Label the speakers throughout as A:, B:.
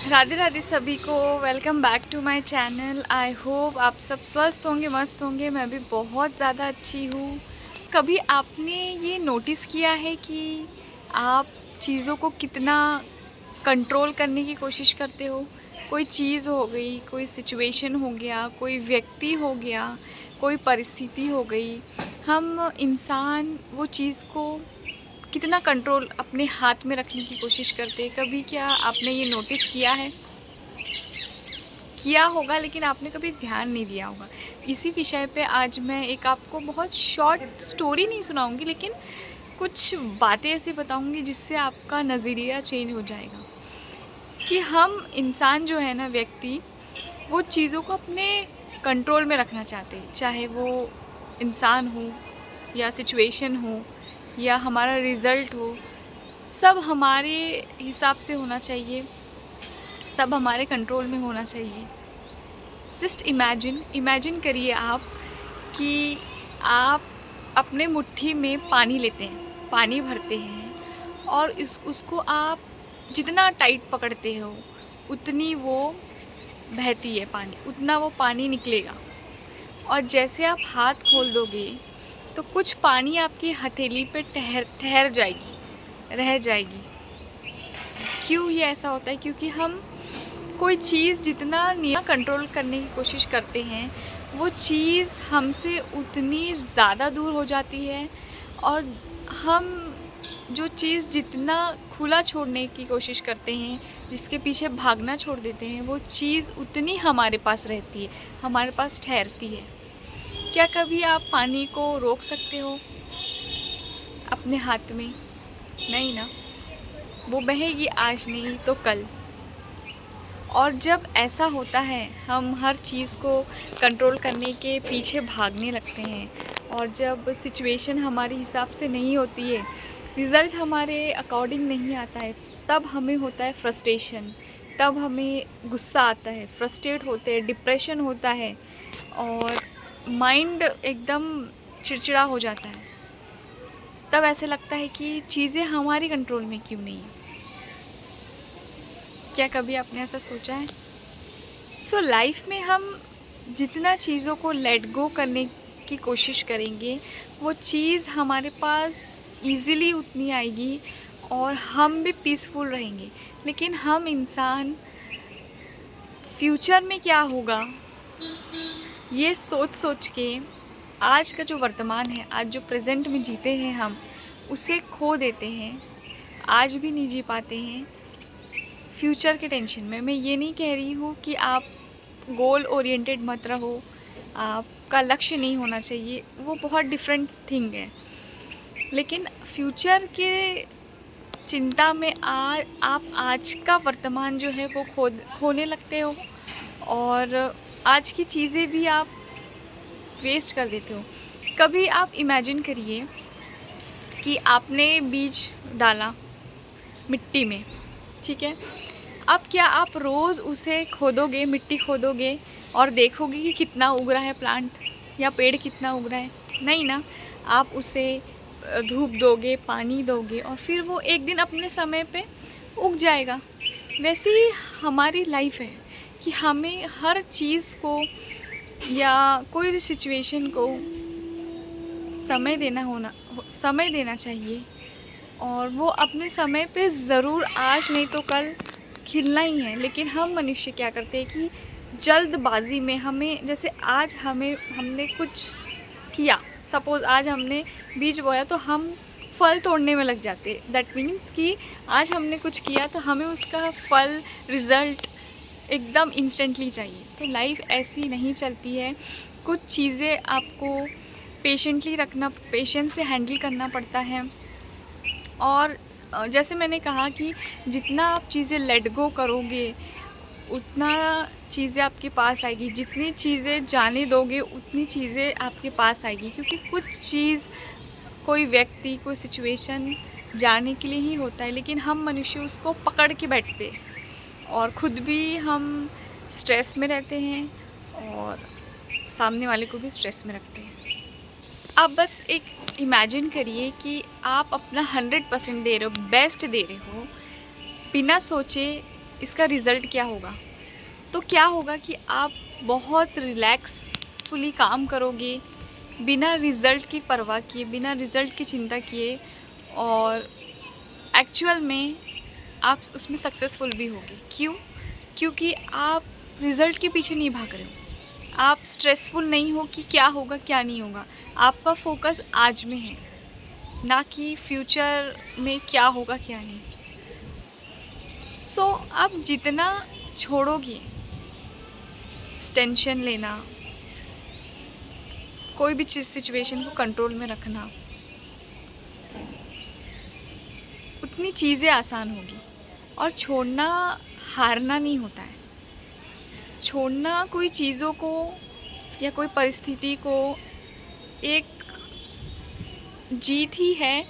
A: राधे राधे सभी को। Welcome back to my channel. I hope आप सब स्वस्थ होंगे, मस्त होंगे। मैं भी बहुत ज़्यादा अच्छी हूँ। कभी आपने ये नोटिस किया है कि आप चीज़ों को कितना कंट्रोल करने की कोशिश करते हो? कोई चीज़ हो गई, कोई सिचुएशन हो गया, कोई व्यक्ति हो गया, कोई परिस्थिति हो गई, हम इंसान वो चीज़ को कितना कंट्रोल अपने हाथ में रखने की कोशिश करते हैं। कभी क्या आपने ये नोटिस किया है? किया होगा लेकिन आपने कभी ध्यान नहीं दिया होगा। इसी विषय पे आज मैं एक आपको बहुत शॉर्ट स्टोरी नहीं सुनाऊंगी, लेकिन कुछ बातें ऐसी बताऊंगी जिससे आपका नज़रिया चेंज हो जाएगा कि हम इंसान जो है ना, व्यक्ति, वो चीज़ों को अपने कंट्रोल में रखना चाहते हैं। चाहे वो इंसान हो या सिचुएशन हो या हमारा रिज़ल्ट हो, सब हमारे हिसाब से होना चाहिए, सब हमारे कंट्रोल में होना चाहिए। जस्ट इमेजिन करिए आप कि आप अपने मुट्ठी में पानी लेते हैं, पानी भरते हैं और उसको आप जितना टाइट पकड़ते हो उतनी वो बहती है पानी, उतना वो पानी निकलेगा। और जैसे आप हाथ खोल दोगे तो कुछ पानी आपकी हथेली पे ठहर जाएगी, रह जाएगी। क्यों ये ऐसा होता है? क्योंकि हम कोई चीज़ जितना नियम कंट्रोल करने की कोशिश करते हैं, वो चीज़ हमसे उतनी ज़्यादा दूर हो जाती है। और हम जो चीज़ जितना खुला छोड़ने की कोशिश करते हैं, जिसके पीछे भागना छोड़ देते हैं, वो चीज़ उतनी हमारे पास रहती है, हमारे पास ठहरती है। क्या कभी आप पानी को रोक सकते हो अपने हाथ में? नहीं ना। वो बहेगी आज नहीं तो कल। और जब ऐसा होता है, हम हर चीज़ को कंट्रोल करने के पीछे भागने लगते हैं, और जब सिचुएशन हमारे हिसाब से नहीं होती है, रिज़ल्ट हमारे अकॉर्डिंग नहीं आता है, तब हमें होता है फ्रस्ट्रेशन, तब हमें गुस्सा आता है, फ्रस्ट्रेट होते हैं, डिप्रेशन होता है और माइंड एकदम चिड़चिड़ा हो जाता है। तब ऐसे लगता है कि चीज़ें हमारी कंट्रोल में क्यों नहीं है। क्या कभी आपने ऐसा सोचा है? सो लाइफ में हम जितना चीज़ों को लेट गो करने की कोशिश करेंगे, वो चीज़ हमारे पास इजीली उतनी आएगी और हम भी पीसफुल रहेंगे। लेकिन हम इंसान फ्यूचर में क्या होगा ये सोच सोच के आज का जो वर्तमान है, आज जो प्रेजेंट में जीते हैं हम, उसे खो देते हैं, आज भी नहीं जी पाते हैं फ्यूचर के टेंशन में। मैं ये नहीं कह रही हूँ कि आप गोल ओरिएंटेड मत रहो, आपका लक्ष्य नहीं होना चाहिए, वो बहुत डिफरेंट थिंग है। लेकिन फ्यूचर के चिंता में आप आज का वर्तमान जो है वो खोने लगते हो, और आज की चीज़ें भी आप वेस्ट कर देते हो। कभी आप इमेजिन करिए कि आपने बीज डाला मिट्टी में, ठीक है। अब क्या आप रोज़ उसे खोदोगे, मिट्टी खोदोगे और देखोगे कि कितना उग रहा है प्लांट या पेड़ कितना उग रहा है? नहीं ना। आप उसे धूप दोगे, पानी दोगे और फिर वो एक दिन अपने समय पे उग जाएगा। वैसे ही हमारी लाइफ है कि हमें हर चीज़ को या कोई भी सिचुएशन को समय देना चाहिए, और वो अपने समय पे ज़रूर आज नहीं तो कल खिलना ही है। लेकिन हम मनुष्य क्या करते हैं कि जल्दबाजी में हमें, जैसे आज हमने कुछ किया, सपोज़ आज हमने बीज बोया तो हम फल तोड़ने में लग जाते हैं। दैट मीन्स कि आज हमने कुछ किया तो हमें उसका फल, रिज़ल्ट एकदम इंस्टेंटली चाहिए। तो लाइफ ऐसी नहीं चलती है। कुछ चीज़ें आपको पेशेंटली रखना, पेशेंस से हैंडल करना पड़ता है। और जैसे मैंने कहा कि जितना आप चीज़ें लेट गो करोगे उतना चीज़ें आपके पास आएगी, जितनी चीज़ें जाने दोगे उतनी चीज़ें आपके पास आएगी। क्योंकि कुछ चीज़, कोई व्यक्ति, कोई सिचुएशन जाने के लिए ही होता है, लेकिन हम मनुष्य उसको पकड़ के बैठते हैं और ख़ुद भी हम स्ट्रेस में रहते हैं और सामने वाले को भी स्ट्रेस में रखते हैं। आप बस एक इमेजिन करिए कि आप अपना 100% दे रहे हो, बेस्ट दे रहे हो, बिना सोचे इसका रिज़ल्ट क्या होगा? तो क्या होगा कि आप बहुत रिलैक्सफुली काम करोगे, बिना रिज़ल्ट की परवाह किए, बिना रिज़ल्ट की चिंता किए, और एक्चुअल में आप उसमें सक्सेसफुल भी होगे। क्यों? क्योंकि आप रिज़ल्ट के पीछे नहीं भाग रहे हो। आप स्ट्रेसफुल नहीं हो कि क्या होगा, क्या नहीं होगा। आपका फ़ोकस आज में है, ना कि फ्यूचर में क्या होगा, क्या नहीं। सो आप जितना छोड़ोगे टेंशन लेना, कोई भी चीज़ सिचुएशन को कंट्रोल में रखना, उतनी चीज़ें आसान होगी। और छोड़ना हारना नहीं होता है। छोड़ना कोई चीज़ों को या कोई परिस्थिति को एक जीत ही है।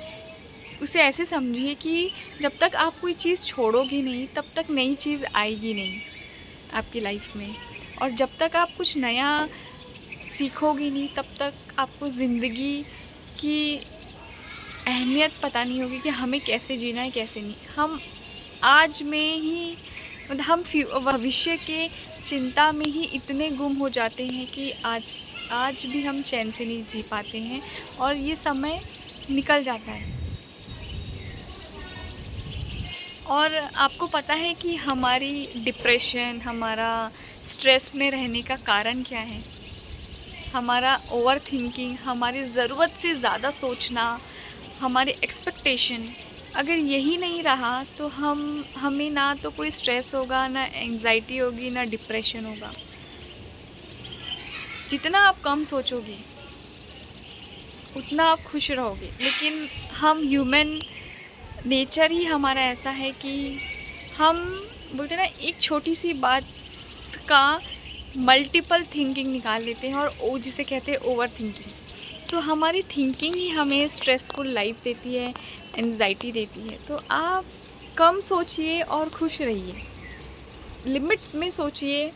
A: उसे ऐसे समझिए कि जब तक आप कोई चीज़ छोड़ोगे नहीं, तब तक नई चीज़ आएगी नहीं आपकी लाइफ में। और जब तक आप कुछ नया सीखोगे नहीं, तब तक आपको ज़िंदगी की अहमियत पता नहीं होगी कि हमें कैसे जीना है, कैसे नहीं। हम आज में ही मतलब हम भविष्य के चिंता में ही इतने गुम हो जाते हैं कि आज भी हम चैन से नहीं जी पाते हैं, और ये समय निकल जाता है। और आपको पता है कि हमारी डिप्रेशन, हमारा स्ट्रेस में रहने का कारण क्या है? हमारा ओवर थिंकिंग, हमारी ज़रूरत से ज़्यादा सोचना, हमारे एक्सपेक्टेशन। अगर यही नहीं रहा तो हमें ना तो कोई स्ट्रेस होगा, ना एंजाइटी होगी, ना डिप्रेशन होगा। जितना आप कम सोचोगे उतना आप खुश रहोगे। लेकिन हम ह्यूमन नेचर ही हमारा ऐसा है कि हम बोलते हैं ना, एक छोटी सी बात का मल्टीपल थिंकिंग निकाल लेते हैं, और वो जिसे कहते हैं ओवर थिंकिंग। सो हमारी थिंकिंग ही हमें स्ट्रेसफुल लाइफ देती है, एंजाइटी देती है। तो आप कम सोचिए और खुश रहिए, लिमिट में सोचिए,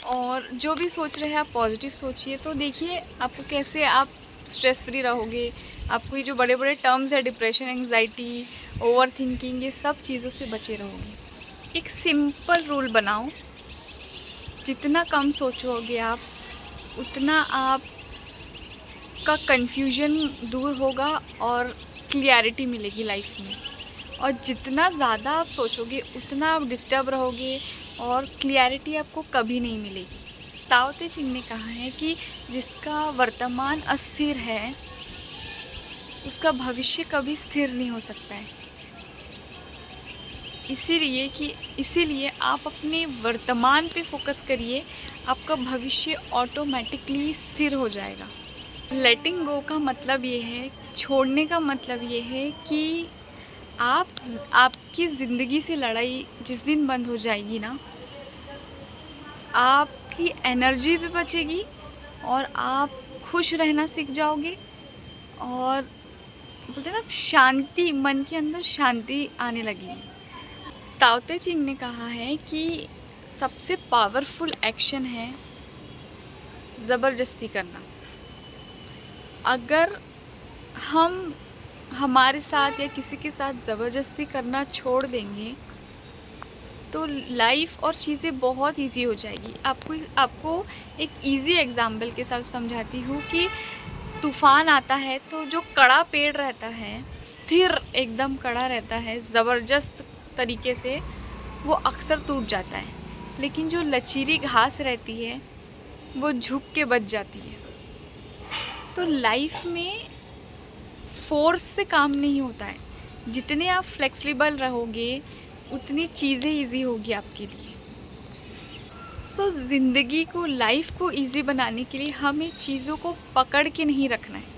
A: और जो भी सोच रहे हैं आप पॉजिटिव सोचिए। तो देखिए आपको कैसे आप स्ट्रेस फ्री रहोगे। आपको ये जो बड़े बड़े टर्म्स है, डिप्रेशन, एंजाइटी, ओवर थिंकिंग, ये सब चीज़ों से बचे रहोगे। एक सिंपल रूल बनाओ, जितना कम सोचोगे आप, उतना आप का कन्फ्यूजन दूर होगा और क्लियरिटी मिलेगी लाइफ में। और जितना ज़्यादा आप सोचोगे उतना आप डिस्टर्ब रहोगे, और क्लियरिटी आपको कभी नहीं मिलेगी। ताओ ते चिंग ने कहा है कि जिसका वर्तमान अस्थिर है, उसका भविष्य कभी स्थिर नहीं हो सकता है। इसीलिए आप अपने वर्तमान पे फोकस करिए, आपका भविष्य ऑटोमेटिकली स्थिर हो जाएगा। लेटिंग गो का मतलब ये है, छोड़ने का मतलब ये है कि आपकी ज़िंदगी से लड़ाई जिस दिन बंद हो जाएगी ना, आपकी एनर्जी भी बचेगी, और आप खुश रहना सीख जाओगे, और बोलते हैं ना, शांति, मन के अंदर शांति आने लगेगी। ताओ ते चिंग ने कहा है कि सबसे पावरफुल एक्शन है ज़बरदस्ती करना। अगर हम हमारे साथ या किसी के साथ ज़बरदस्ती करना छोड़ देंगे तो लाइफ और चीज़ें बहुत इजी हो जाएगी। आपको एक इजी एग्जाम्पल के साथ समझाती हूँ कि तूफ़ान आता है तो जो कड़ा पेड़ रहता है, स्थिर एकदम कड़ा रहता है, ज़बरदस्त तरीके से, वो अक्सर टूट जाता है। लेकिन जो लचीली घास रहती है वो झुक के बच जाती है। तो लाइफ में फोर्स से काम नहीं होता है। जितने आप फ्लेक्सिबल रहोगे उतनी चीज़ें इजी होगी आपके लिए। सो ज़िंदगी को, लाइफ को इजी बनाने के लिए हमें चीज़ों को पकड़ के नहीं रखना है,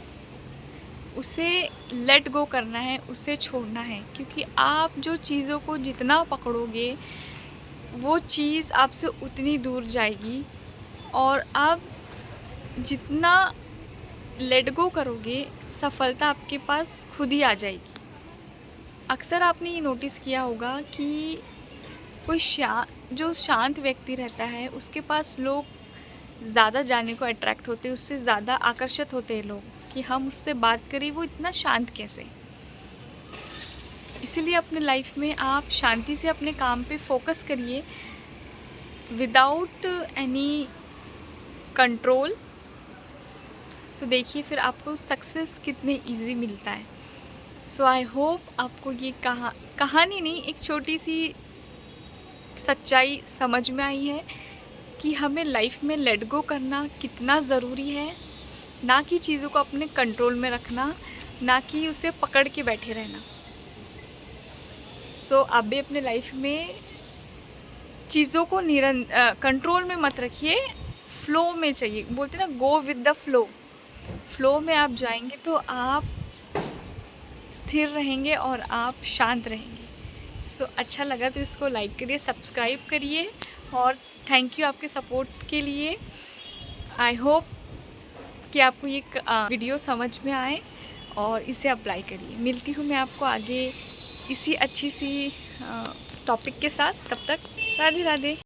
A: उसे लेट गो करना है, उसे छोड़ना है। क्योंकि आप जो चीज़ों को जितना पकड़ोगे वो चीज़ आपसे उतनी दूर जाएगी, और आप जितना लेट गो करोगे सफलता आपके पास खुद ही आ जाएगी। अक्सर आपने ये नोटिस किया होगा कि कोई जो शांत व्यक्ति रहता है उसके पास लोग ज़्यादा जाने को अट्रैक्ट होते हैं, उससे ज़्यादा आकर्षित होते हैं लोग कि हम उससे बात करें, वो इतना शांत कैसे। इसीलिए अपने लाइफ में आप शांति से अपने काम पे फोकस करिए विदाउट एनी कंट्रोल। तो देखिए फिर आपको सक्सेस कितने इजी मिलता है। सो आई होप आपको ये कहानी नहीं, एक छोटी सी सच्चाई समझ में आई है कि हमें लाइफ में लेट गो करना कितना ज़रूरी है, ना कि चीज़ों को अपने कंट्रोल में रखना, ना कि उसे पकड़ के बैठे रहना। सो आप भी अपने लाइफ में चीज़ों को कंट्रोल में मत रखिए, फ्लो में चाहिए, बोलते हैं ना go with the flow. Flow में आप जाएंगे तो आप स्थिर रहेंगे और आप शांत रहेंगे। सो अच्छा लगा तो इसको लाइक करिए, सब्सक्राइब करिए और थैंक यू आपके सपोर्ट के लिए। आई होप कि आपको ये वीडियो समझ में आए और इसे अप्लाई करिए। मिलती हूँ मैं आपको आगे इसी अच्छी सी टॉपिक के साथ। तब तक राधे राधे।